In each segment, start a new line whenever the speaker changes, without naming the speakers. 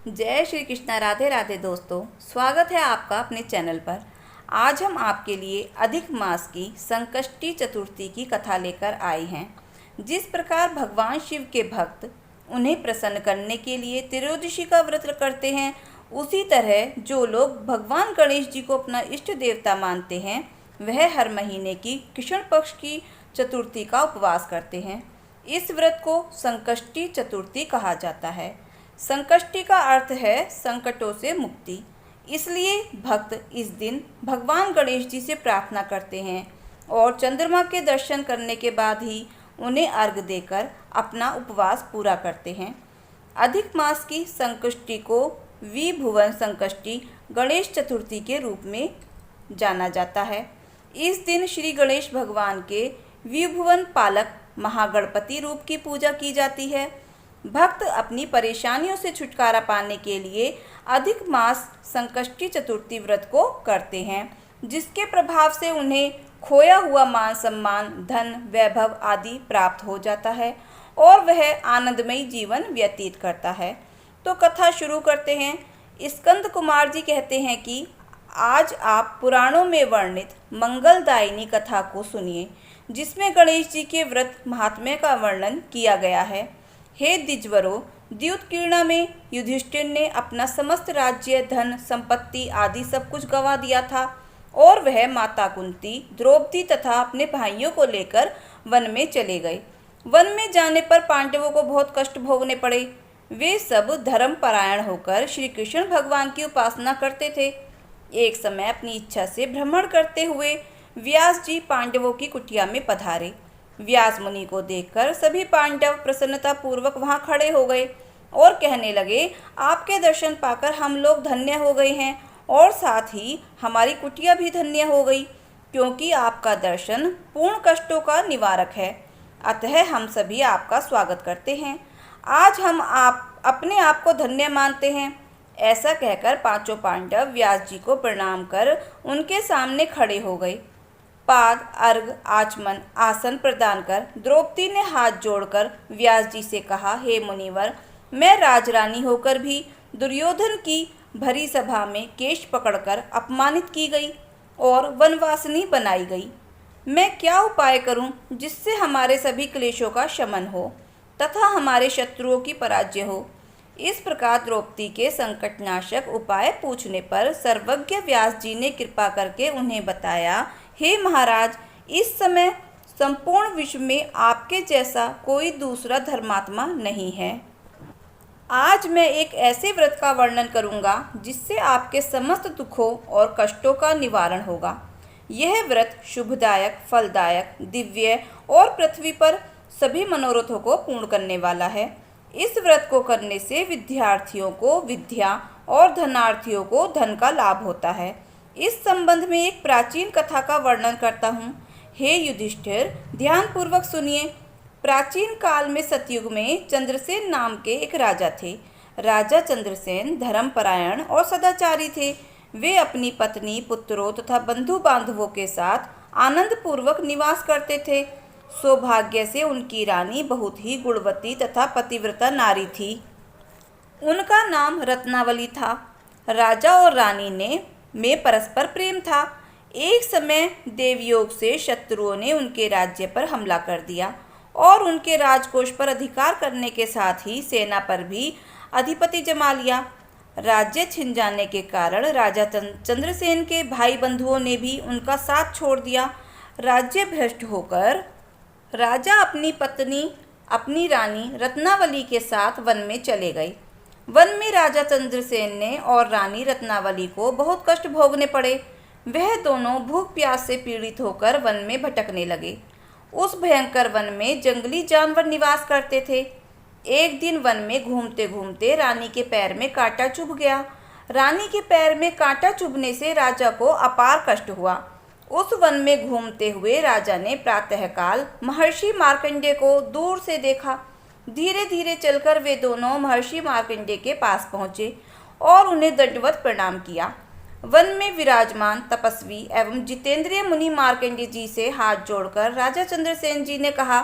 जय श्री कृष्णा। राधे राधे दोस्तों, स्वागत है आपका अपने चैनल पर। आज हम आपके लिए अधिक मास की संकष्टी चतुर्थी की कथा लेकर आए हैं। जिस प्रकार भगवान शिव के भक्त उन्हें प्रसन्न करने के लिए त्रयोदशी का व्रत करते हैं, उसी तरह जो लोग भगवान गणेश जी को अपना इष्ट देवता मानते हैं, वह हर महीने की कृष्ण पक्ष की चतुर्थी का उपवास करते हैं। इस व्रत को संकष्टी चतुर्थी कहा जाता है। संकष्टी का अर्थ है संकटों से मुक्ति। इसलिए भक्त इस दिन भगवान गणेश जी से प्रार्थना करते हैं और चंद्रमा के दर्शन करने के बाद ही उन्हें अर्घ्य देकर अपना उपवास पूरा करते हैं। अधिक मास की संकष्टी को विभुवन संकष्टी गणेश चतुर्थी के रूप में जाना जाता है। इस दिन श्री गणेश भगवान के विभुवन पालक महागणपति रूप की पूजा की जाती है। भक्त अपनी परेशानियों से छुटकारा पाने के लिए अधिक मास संकष्टी चतुर्थी व्रत को करते हैं, जिसके प्रभाव से उन्हें खोया हुआ मान सम्मान, धन, वैभव आदि प्राप्त हो जाता है और वह आनंदमयी जीवन व्यतीत करता है। तो कथा शुरू करते हैं। स्कंद कुमार जी कहते हैं कि आज आप पुराणों में वर्णित मंगलदायिनी कथा को सुनिए, जिसमें गणेश जी के व्रत महात्म्य का वर्णन किया गया है। हे द्विजवरों, द्यूतकीर्णा में युधिष्ठिर ने अपना समस्त राज्य, धन, संपत्ति आदि सब कुछ गंवा दिया था और वह माता कुंती, द्रौपदी तथा अपने भाइयों को लेकर वन में चले गए। वन में जाने पर पांडवों को बहुत कष्ट भोगने पड़े। वे सब धर्मपरायण होकर श्री कृष्ण भगवान की उपासना करते थे। एक समय अपनी इच्छा से भ्रमण करते हुए व्यास जी पांडवों की कुटिया में पधारे। व्यास मुनि को देखकर सभी पांडव प्रसन्नता पूर्वक वहां खड़े हो गए और कहने लगे, आपके दर्शन पाकर हम लोग धन्य हो गए हैं और साथ ही हमारी कुटिया भी धन्य हो गई, क्योंकि आपका दर्शन पूर्ण कष्टों का निवारक है। अतः हम सभी आपका स्वागत करते हैं। आज हम अपने आप को धन्य मानते हैं। ऐसा कहकर पांचों पांडव व्यास जी को प्रणाम कर उनके सामने खड़े हो गए। पाद, अर्घ, आचमन, आसन प्रदान कर द्रौपदी ने हाथ जोड़कर व्यास जी से कहा, हे मुनिवर, मैं राजरानी होकर भी दुर्योधन की भरी सभा में केश पकड़कर अपमानित की गई और वनवासिनी बनाई गई। मैं क्या उपाय करूं जिससे हमारे सभी क्लेशों का शमन हो तथा हमारे शत्रुओं की पराजय हो। इस प्रकार द्रौपदी के संकटनाशक उपाय पूछने पर सर्वज्ञ व्यास जी ने कृपा करके उन्हें बताया, हे महाराज, इस समय संपूर्ण विश्व में आपके जैसा कोई दूसरा धर्मात्मा नहीं है। आज मैं एक ऐसे व्रत का वर्णन करूंगा जिससे आपके समस्त दुखों और कष्टों का निवारण होगा। यह व्रत शुभदायक, फलदायक, दिव्य और पृथ्वी पर सभी मनोरथों को पूर्ण करने वाला है। इस व्रत को करने से विद्यार्थियों को विद्या और धनार्थियों को धन का लाभ होता है। इस संबंध में एक प्राचीन कथा का वर्णन करता हूँ। हे युधिष्ठिर, ध्यानपूर्वक सुनिए। प्राचीन काल में सतयुग में चंद्रसेन नाम के एक राजा थे। राजा चंद्रसेन धर्मपरायण और सदाचारी थे। वे अपनी पत्नी, पुत्रों तथा बंधु बांधवों के साथ आनंद पूर्वक निवास करते थे। सौभाग्य से उनकी रानी बहुत ही गुणवती तथा पतिव्रता नारी थी। उनका नाम रत्नावली था। राजा और रानी में परस्पर प्रेम था। एक समय देवयोग से शत्रुओं ने उनके राज्य पर हमला कर दिया और उनके राजकोष पर अधिकार करने के साथ ही सेना पर भी अधिपति जमा लिया। राज्य छिन जाने के कारण राजा चंद्रसेन के भाई बंधुओं ने भी उनका साथ छोड़ दिया। राज्य भ्रष्ट होकर राजा अपनी पत्नी, अपनी रानी रत्नावली के साथ वन में चले गए। वन में राजा चंद्रसेन ने और रानी रत्नावली को बहुत कष्ट भोगने पड़े। वह दोनों भूख प्यास से पीड़ित होकर वन में भटकने लगे। उस भयंकर वन में जंगली जानवर निवास करते थे। एक दिन वन में घूमते घूमते रानी के पैर में कांटा चुभ गया। रानी के पैर में कांटा चुभने से राजा को अपार कष्ट हुआ। उस वन में घूमते हुए राजा ने प्रातःकाल महर्षि मार्कंडेय को दूर से देखा। धीरे धीरे चलकर वे दोनों महर्षि मार्कंडेय के पास पहुँचे और उन्हें दंडवत प्रणाम किया। वन में विराजमान तपस्वी एवं जितेंद्रिय मुनि मार्कंडेय जी से हाथ जोड़कर राजा चंद्रसेन जी ने कहा,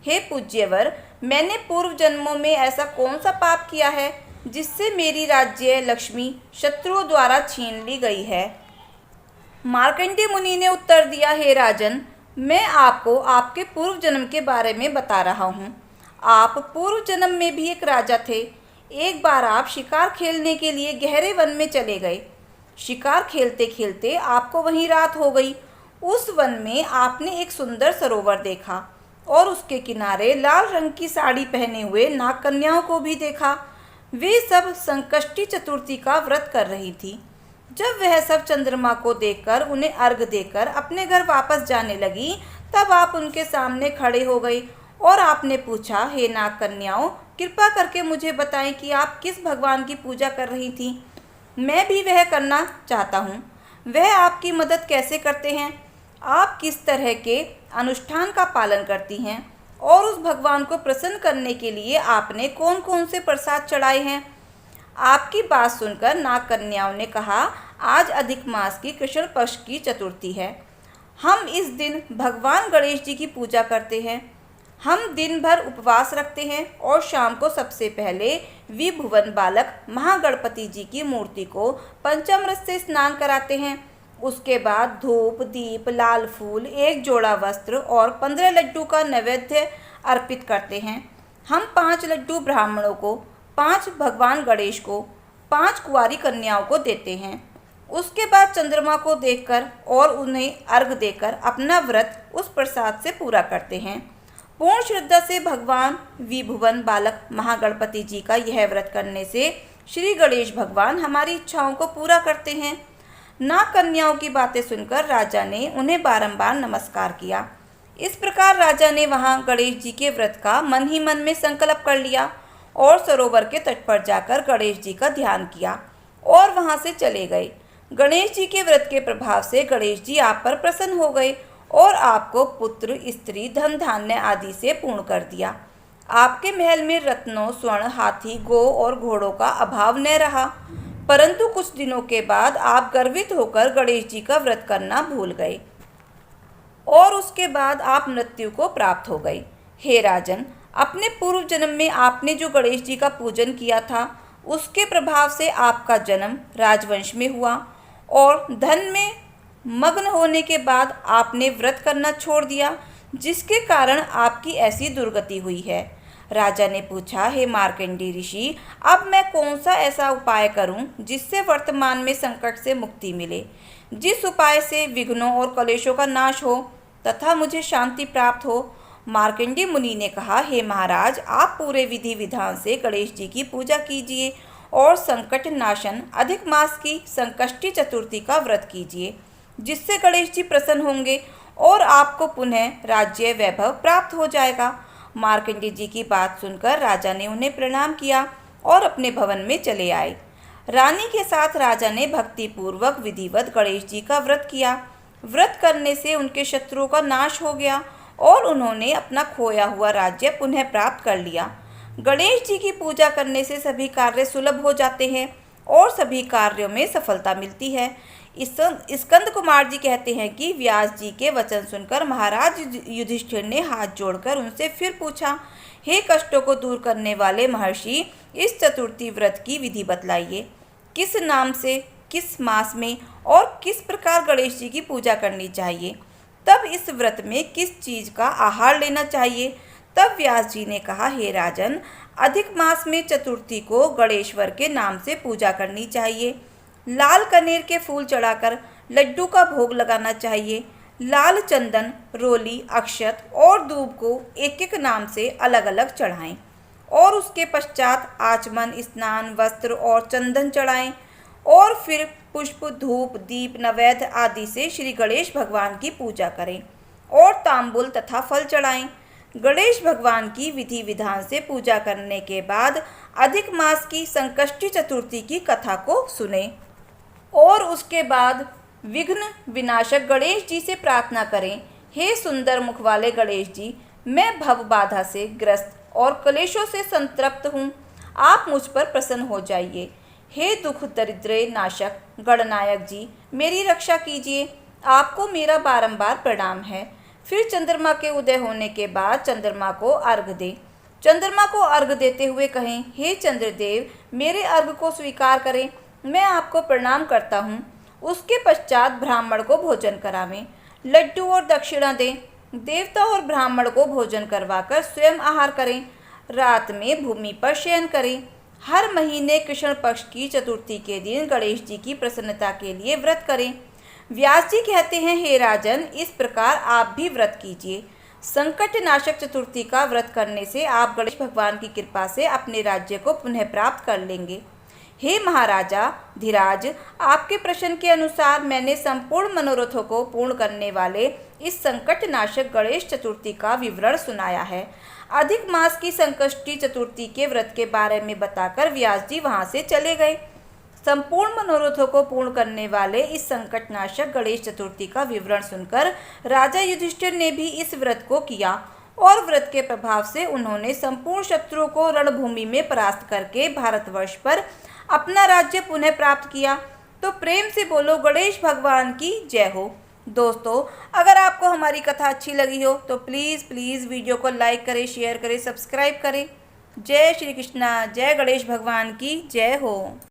हे पूज्यवर, मैंने पूर्व जन्मों में ऐसा कौन सा पाप किया है जिससे मेरी राज्य लक्ष्मी शत्रुओं द्वारा छीन ली गई है। मार्कंडेय मुनि ने उत्तर दिया, हे राजन, मैं आपको आपके पूर्व जन्म के बारे में बता रहा हूँ। आप पूर्व जन्म में भी एक राजा थे। एक बार आप शिकार खेलने के लिए गहरे वन में चले गए। शिकार खेलते खेलते आपको वहीं रात हो गई। उस वन में आपने एक सुंदर सरोवर देखा और उसके किनारे लाल रंग की साड़ी पहने हुए नाग कन्याओं को भी देखा। वे सब संकष्टी चतुर्थी का व्रत कर रही थी। जब वह सब चंद्रमा को देखकर उन्हें अर्घ देकर अपने घर वापस जाने लगी, तब आप उनके सामने खड़े हो गए और आपने पूछा, हे नाग कन्याओं, कृपा करके मुझे बताएं कि आप किस भगवान की पूजा कर रही थीं। मैं भी वह करना चाहता हूँ। वह आपकी मदद कैसे करते हैं? आप किस तरह के अनुष्ठान का पालन करती हैं और उस भगवान को प्रसन्न करने के लिए आपने कौन कौन से प्रसाद चढ़ाए हैं? आपकी बात सुनकर नाग कन्याओं ने कहा, आज अधिक मास की कृष्ण पक्ष की चतुर्थी है। हम इस दिन भगवान गणेश जी की पूजा करते हैं। हम दिन भर उपवास रखते हैं और शाम को सबसे पहले विभुवन बालक महागणपति जी की मूर्ति को पंचामृत से स्नान कराते हैं। उसके बाद धूप, दीप, लाल फूल, एक जोड़ा वस्त्र और 15 लड्डू का नैवेद्य अर्पित करते हैं। हम 5 लड्डू ब्राह्मणों को, 5 भगवान गणेश को, 5 कुंवारी कन्याओं को देते हैं। उसके बाद चंद्रमा को देखकर और उन्हें अर्घ देकर अपना व्रत उस प्रसाद से पूरा करते हैं। पूर्ण श्रद्धा से भगवान विभुवन बालक महागणपति जी का यह व्रत करने से श्री गणेश भगवान हमारी इच्छाओं को पूरा करते हैं। नाग कन्याओं की बातें सुनकर राजा ने उन्हें बारंबार नमस्कार किया। इस प्रकार राजा ने वहां गणेश जी के व्रत का मन ही मन में संकल्प कर लिया और सरोवर के तट पर जाकर गणेश जी का ध्यान किया और वहां से चले गए। गणेश जी के व्रत के प्रभाव से गणेश जी आप पर प्रसन्न हो गए और आपको पुत्र, स्त्री, धन धान्य आदि से पूर्ण कर दिया। आपके महल में रत्नों, स्वर्ण, हाथी, गौ और घोड़ों का अभाव न रहा। परंतु कुछ दिनों के बाद आप गर्वित होकर गणेश जी का व्रत करना भूल गए और उसके बाद आप मृत्यु को प्राप्त हो गए। हे राजन, अपने पूर्व जन्म में आपने जो गणेश जी का पूजन किया था, उसके प्रभाव से आपका जन्म राजवंश में हुआ और धन में मग्न होने के बाद आपने व्रत करना छोड़ दिया, जिसके कारण आपकी ऐसी दुर्गति हुई है। राजा ने पूछा, हे मार्कंडेय ऋषि, अब मैं कौन सा ऐसा उपाय करूं जिससे वर्तमान में संकट से मुक्ति मिले, जिस उपाय से विघ्नों और कलेशों का नाश हो तथा मुझे शांति प्राप्त हो? मार्कंडेय मुनि ने कहा, हे महाराज, आप पूरे विधि विधान से गणेश जी की पूजा कीजिए और संकट नाशन अधिक मास की संकष्टी चतुर्थी का व्रत कीजिए, जिससे गणेश जी प्रसन्न होंगे और आपको पुनः राज्य वैभव प्राप्त हो जाएगा। मार्कंडेय जी की बात सुनकर राजा ने उन्हें प्रणाम किया और अपने भवन में चले आए। रानी के साथ राजा ने भक्ति पूर्वक विधिवत गणेश जी का व्रत किया। व्रत करने से उनके शत्रुओं का नाश हो गया और उन्होंने अपना खोया हुआ राज्य पुनः प्राप्त कर लिया। गणेश जी की पूजा करने से सभी कार्य सुलभ हो जाते हैं और सभी कार्यों में सफलता मिलती है। स्कंद कुमार जी कहते हैं कि व्यास जी के वचन सुनकर महाराज युधिष्ठिर ने हाथ जोड़कर उनसे फिर पूछा, हे कष्टों को दूर करने वाले महर्षि, इस चतुर्थी व्रत की विधि बतलाइए। किस नाम से, किस मास में और किस प्रकार गणेश जी की पूजा करनी चाहिए? तब इस व्रत में किस चीज का आहार लेना चाहिए? तब व्यास जी ने कहा, हे राजन, अधिक मास में चतुर्थी को गणेश्वर के नाम से पूजा करनी चाहिए। लाल कनेर के फूल चढ़ाकर लड्डू का भोग लगाना चाहिए। लाल चंदन, रोली, अक्षत और दूब को एक एक नाम से अलग अलग चढ़ाएं और उसके पश्चात आचमन, स्नान, वस्त्र और चंदन चढ़ाएं और फिर पुष्प, धूप, दीप, नैवेद्य आदि से श्री गणेश भगवान की पूजा करें और तांबुल तथा फल चढ़ाएं। गणेश भगवान की विधि विधान से पूजा करने के बाद अधिक मास की संकष्टी चतुर्थी की कथा को सुने और उसके बाद विघ्न विनाशक गणेश जी से प्रार्थना करें, हे सुंदर मुख वाले गणेश जी, मैं भव बाधा से ग्रस्त और क्लेशों से संतृप्त हूँ, आप मुझ पर प्रसन्न हो जाइए। हे दुख दरिद्र नाशक गणनायक जी, मेरी रक्षा कीजिए, आपको मेरा बारंबार प्रणाम है। फिर चंद्रमा के उदय होने के बाद चंद्रमा को अर्घ दें। चंद्रमा को अर्घ देते हुए कहें, हे चंद्रदेव, मेरे अर्घ को स्वीकार करें, मैं आपको प्रणाम करता हूँ। उसके पश्चात ब्राह्मण को भोजन करावें, लड्डू और दक्षिणा दें। देवता और ब्राह्मण को भोजन करवाकर स्वयं आहार करें। रात में भूमि पर शयन करें। हर महीने कृष्ण पक्ष की चतुर्थी के दिन गणेश जी की प्रसन्नता के लिए व्रत करें। व्यास जी कहते हैं, हे राजन, इस प्रकार आप भी व्रत कीजिए। संकट नाशक चतुर्थी का व्रत करने से आप गणेश भगवान की कृपा से अपने राज्य को पुनः प्राप्त कर लेंगे। हे महाराजा धीराज, आपके प्रश्न के अनुसार मैंने संपूर्ण मनोरथों को पूर्ण करने वाले इस संकट नाशक गणेश चतुर्थी का विवरण सुनाया है। अधिक मास की संकष्टी चतुर्थी के व्रत के बारे में बताकर व्यास जी वहां से चले गए। संपूर्ण मनोरथों को पूर्ण करने वाले इस संकट नाशक गणेश चतुर्थी का विवरण सुनकर राजा युधिष्ठिर ने भी इस व्रत को किया और व्रत के प्रभाव से उन्होंने संपूर्ण शत्रुओं को रणभूमि में परास्त करके भारतवर्ष पर अपना राज्य पुनः प्राप्त किया। तो प्रेम से बोलो, गणेश भगवान की जय हो। दोस्तों, अगर आपको हमारी कथा अच्छी लगी हो तो प्लीज़ वीडियो को लाइक करें, शेयर करें, सब्सक्राइब करें। जय श्री कृष्णा, जय गणेश भगवान की जय हो।